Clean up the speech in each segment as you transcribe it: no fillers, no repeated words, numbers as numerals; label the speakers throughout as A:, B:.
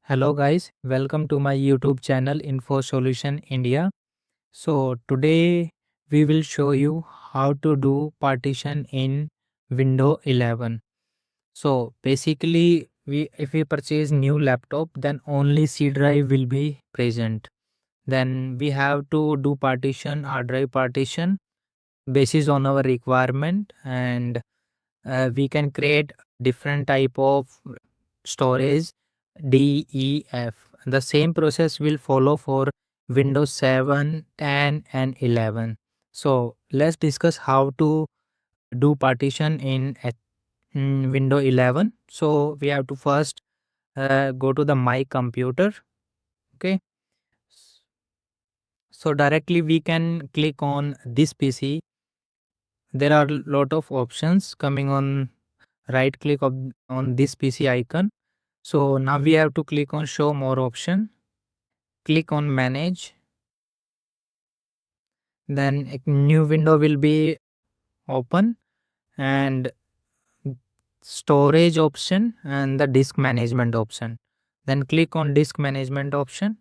A: Hello guys, welcome to my YouTube channel Info Solution India. So today we will show you how to do partition in Windows 11. So basically if we purchase new laptop, then only C drive will be present. Then we have to do partition, hard drive partition basis on our requirement, and we can create different type of storage D, E, F. The same process will follow for Windows 7, 10 and 11. So let's discuss how to do partition in Windows 11. So we have to first go to the My Computer. Okay. So directly we can click on this PC. There are a lot of options coming on right click on this PC icon. So now we have to click on show more option, click on manage, then a new window will be open, and storage option and the disk management option. Then click on disk management option.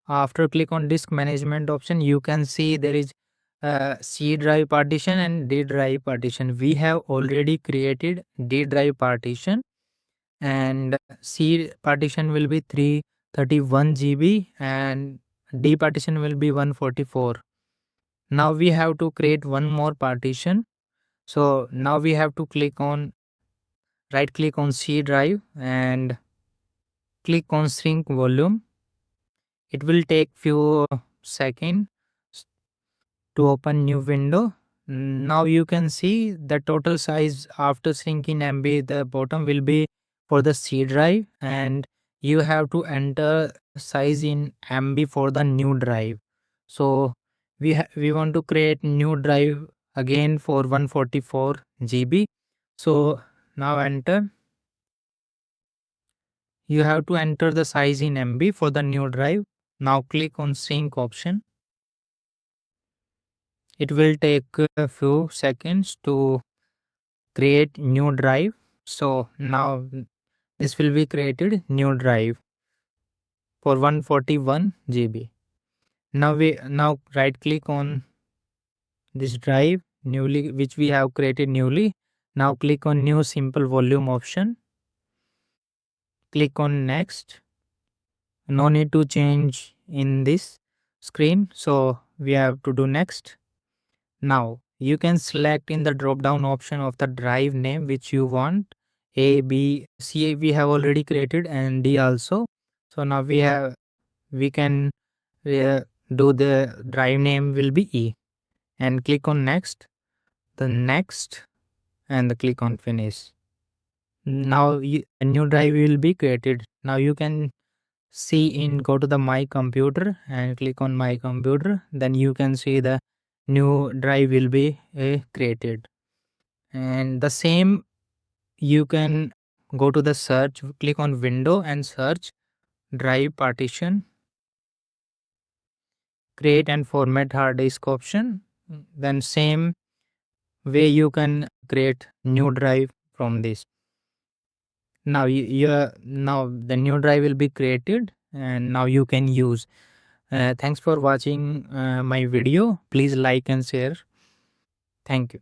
A: After click on disk management option, you can see there is C drive partition and D drive partition. We have already created D drive partition, and C partition will be 331 GB and D partition will be 144. Now we have to create one more partition. So now we have to right click on C drive and click on shrink volume. It will take few seconds to open new window. Now you can see the total size after shrinking MB. The bottom will be for the C drive, and you have to enter size in MB for the new drive. So we want to create new drive again for 144 GB. So now enter. You have to enter the size in MB for the new drive. Now click on sync option. It will take a few seconds to create new drive. So now this will be created new drive for 141 GB. Now right click on this drive newly which we have created newly. Now click on new simple volume option. Click on next. No need to change in this screen. So we have to do next. Now you can select in the drop down option of the drive name which you want. A, B, C we have already created, and D also. So now we can do the drive name will be E, and click on next, the next, and the click on finish. Now a new drive will be created. Now you can see go to the My Computer and click on My Computer. Then you can see the new drive will be created. And the same you can go to the search, click on window and search drive partition, create and format hard disk option. Then same way you can create new drive from this. Now now the new drive will be created and now you can use. Thanks for watching my video. Please like and share. Thank you.